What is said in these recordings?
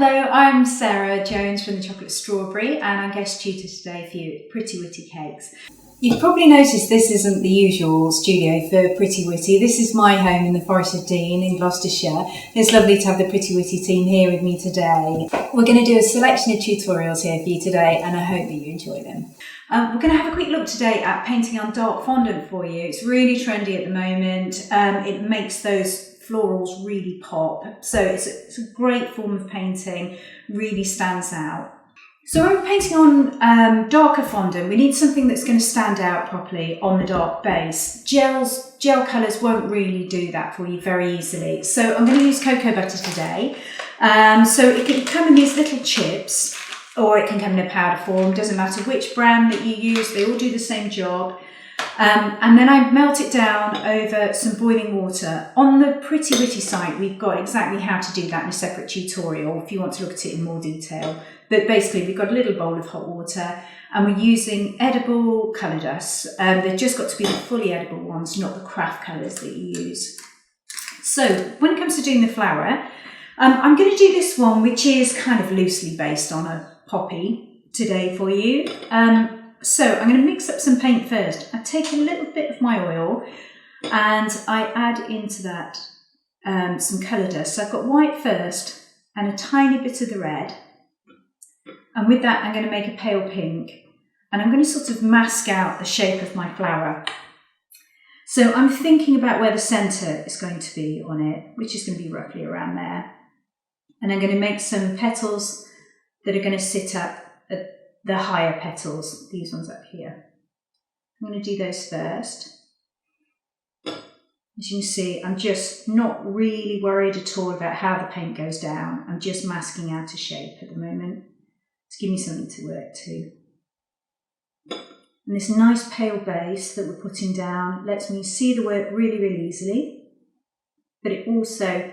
Hello, I'm Sarah Jones from the Chocolate Strawberry and I'm guest tutor today for you at Pretty Witty Cakes. You've probably noticed this isn't the usual studio for Pretty Witty. This is my home in the Forest of Dean in Gloucestershire. It's lovely to have the Pretty Witty team here with me today. We're going to do a selection of tutorials here for you today and I hope that you enjoy them. We're going to have a quick look today at painting on dark fondant for you. It's really trendy at the moment. It makes those florals really pop. So it's a great form of painting, really stands out. So when we're painting on darker fondant, we need something that's going to stand out properly on the dark base. Gel colours won't really do that for you very easily. So I'm going to use cocoa butter today. So it can come in these little chips or it can come in a powder form, doesn't matter which brand that you use, they all do the same job. And then I melt it down over some boiling water. On the Pretty Witty site, we've got exactly how to do that in a separate tutorial if you want to look at it in more detail. But basically, we've got a little bowl of hot water and we're using edible colour dusts. They've just got to be the fully edible ones, not the craft colours that you use. So when it comes to doing the flower, I'm going to do this one, which is kind of loosely based on a poppy today for you. So I'm going to mix up some paint first. I take a little bit of my oil and I add into that some colour dust. So I've got white first and a tiny bit of the red. And with that, I'm going to make a pale pink. And I'm going to sort of mask out the shape of my flower. So I'm thinking about where the centre is going to be on it, which is going to be roughly around there. And I'm going to make some petals that are going to sit up at the higher petals, these ones up here. I'm going to do those first. As you can see, I'm just not really worried at all about how the paint goes down. I'm just masking out a shape at the moment to give me something to work to. And this nice pale base that we're putting down lets me see the work really, really easily. But it also,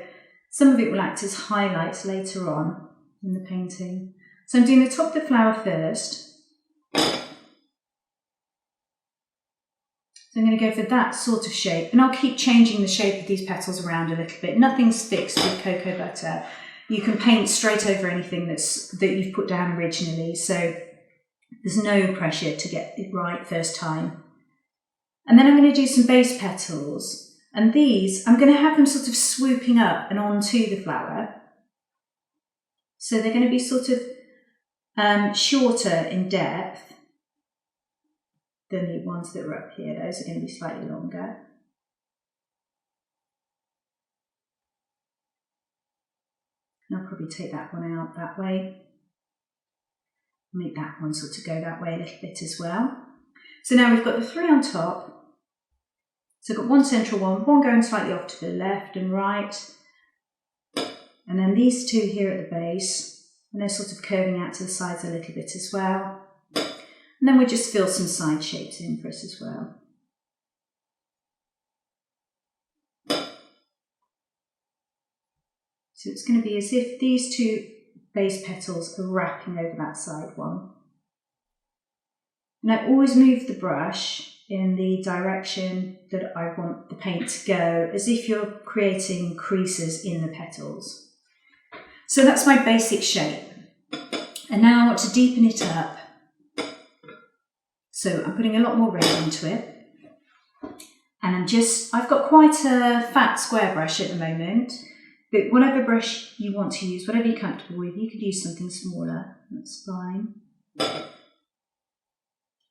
some of it will act as highlights later on in the painting. So I'm doing the top of the flower first. So I'm going to go for that sort of shape and I'll keep changing the shape of these petals around a little bit. Nothing's fixed with cocoa butter. You can paint straight over anything that you've put down originally, so there's no pressure to get it right first time. And then I'm going to do some base petals and these, I'm going to have them sort of swooping up and onto the flower. So they're going to be sort of shorter in depth than the ones that are up here. Those are going to be slightly longer. And I'll probably take that one out that way. Make that one sort of go that way a little bit as well. So now we've got the three on top. So I've got one central one going slightly off to the left and right. And then these two here at the base. And they're sort of curving out to the sides a little bit as well. And then we'll just fill some side shapes in for us as well. So it's going to be as if these two base petals are wrapping over that side one. And I always move the brush in the direction that I want the paint to go, as if you're creating creases in the petals. So that's my basic shape. And now I want to deepen it up. So I'm putting a lot more red into it. And I've got quite a fat square brush at the moment, but whatever brush you want to use, whatever you're comfortable with, you could use something smaller, that's fine.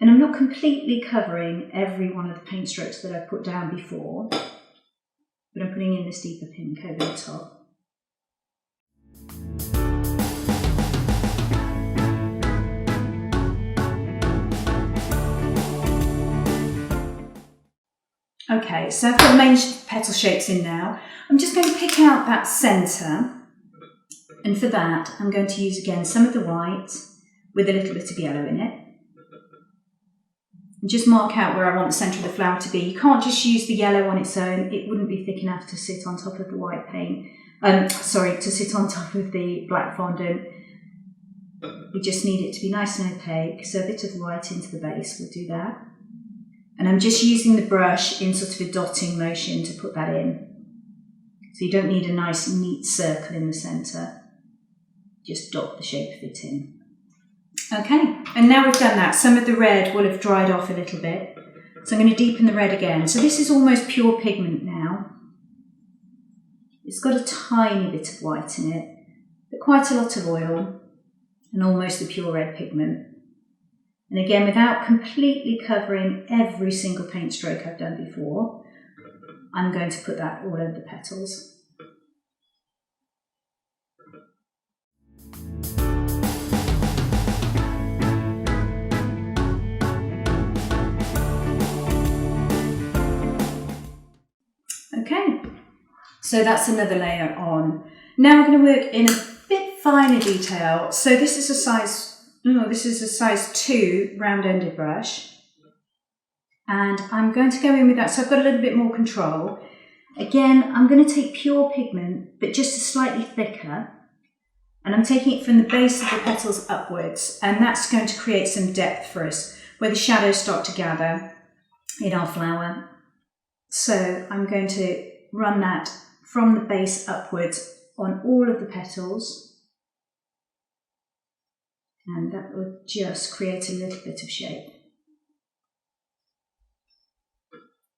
And I'm not completely covering every one of the paint strokes that I've put down before, but I'm putting in this deeper pink over the top. Okay, so I've got the main petal shapes in now. I'm just going to pick out that centre, and for that I'm going to use again some of the white with a little bit of yellow in it. And just mark out where I want the centre of the flower to be. You can't just use the yellow on its own, it wouldn't be thick enough to sit on top of the white paint. To sit on top of the black fondant. We just need it to be nice and opaque, so a bit of white into the base will do that. And I'm just using the brush in sort of a dotting motion to put that in. So you don't need a nice neat circle in the centre. just dot the shape of it in. Okay, and now we've done that, some of the red will have dried off a little bit. So I'm going to deepen the red again. So this is almost pure pigment now. It's got a tiny bit of white in it, but quite a lot of oil and almost the pure red pigment. And again, without completely covering every single paint stroke I've done before, I'm going to put that all over the petals. Okay, so that's another layer on. Now we're going to work in a bit finer detail. So this is a size 2 round-ended brush, and I'm going to go in with that. So I've got a little bit more control. Again, I'm going to take pure pigment, but just a slightly thicker, and I'm taking it from the base of the petals upwards, and that's going to create some depth for us where the shadows start to gather in our flower. So I'm going to run that from the base upwards on all of the petals, and that will just create a little bit of shape.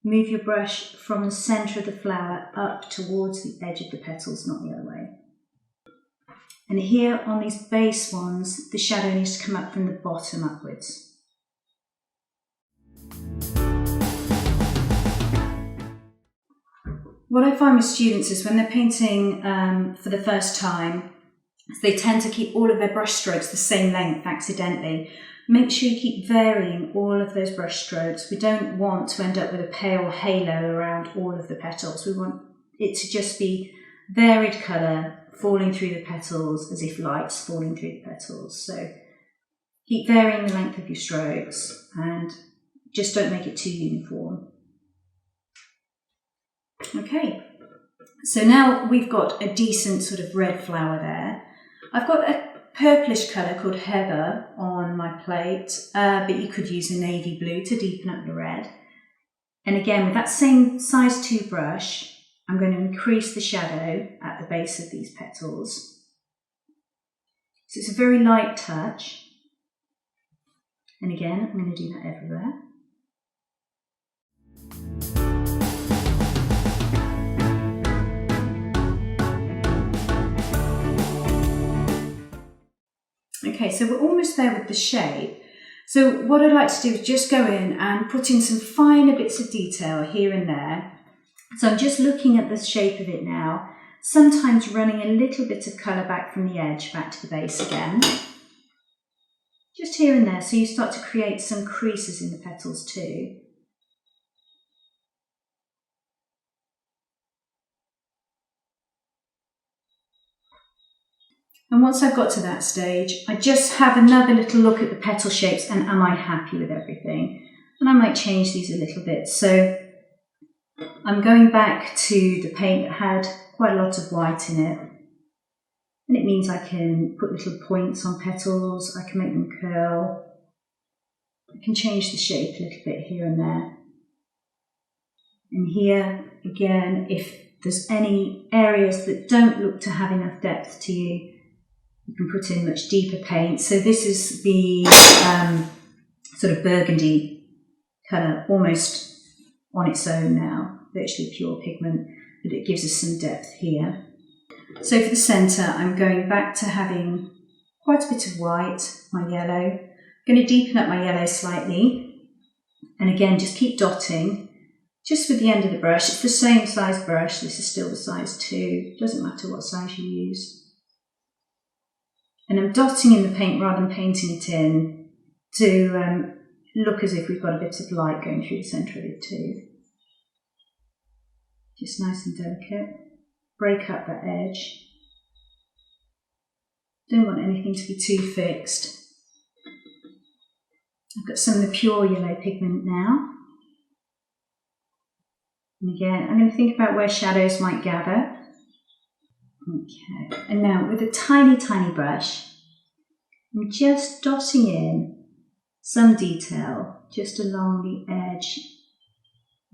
Move your brush from the centre of the flower up towards the edge of the petals, not the other way. And here on these base ones, the shadow needs to come up from the bottom upwards. What I find with students is when they're painting for the first time, they tend to keep all of their brush strokes the same length accidentally. Make sure you keep varying all of those brush strokes. We don't want to end up with a pale halo around all of the petals. We want it to just be varied colour falling through the petals as if light's falling through the petals. So keep varying the length of your strokes and just don't make it too uniform. Okay, so now we've got a decent sort of red flower there. I've got a purplish colour called Heather on my plate, but you could use a navy blue to deepen up the red. And again, with that same size 2 brush, I'm going to increase the shadow at the base of these petals. So it's a very light touch. And again, I'm going to do that everywhere. Okay, so we're almost there with the shape. So what I'd like to do is just go in and put in some finer bits of detail here and there. So I'm just looking at the shape of it now, sometimes running a little bit of colour back from the edge, back to the base again. Just here and there, so you start to create some creases in the petals too. And once I've got to that stage, I just have another little look at the petal shapes and am I happy with everything? And I might change these a little bit. So I'm going back to the paint that had quite a lot of white in it. And it means I can put little points on petals, I can make them curl. I can change the shape a little bit here and there. And here, again, if there's any areas that don't look to have enough depth to you, you can put in much deeper paint. So this is the sort of burgundy colour, almost on its own now, virtually pure pigment, but it gives us some depth here. So for the centre, I'm going back to having quite a bit of white, my yellow. I'm going to deepen up my yellow slightly, and again, just keep dotting, just with the end of the brush. It's the same size brush, this is still the size 2, doesn't matter what size you use. And I'm dotting in the paint rather than painting it in to look as if we've got a bit of light going through the centre of it too. Just nice and delicate. Break up that edge. Don't want anything to be too fixed. I've got some of the pure yellow pigment now. And again, I'm going to think about where shadows might gather. Okay, and now with a tiny, tiny brush, I'm just dotting in some detail just along the edge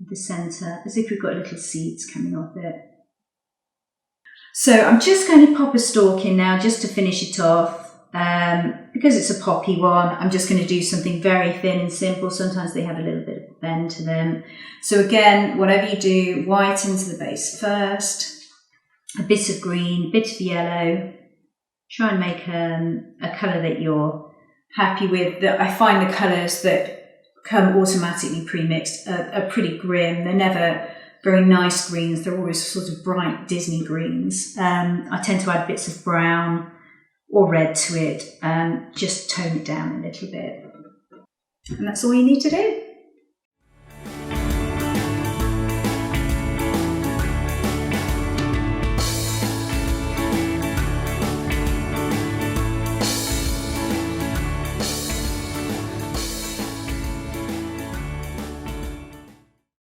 of the centre, as if we've got little seeds coming off it. So I'm just going to pop a stalk in now just to finish it off. Because it's a poppy one, I'm just going to do something very thin and simple. Sometimes they have a little bit of bend to them. So again, whatever you do, white into the base first, a bit of green, bit of yellow. Try and make a colour that you're happy with. I find the colours that come automatically pre-mixed are pretty grim. They're never very nice greens. They're always sort of bright Disney greens. I tend to add bits of brown or red to it, just tone it down a little bit. And that's all you need to do.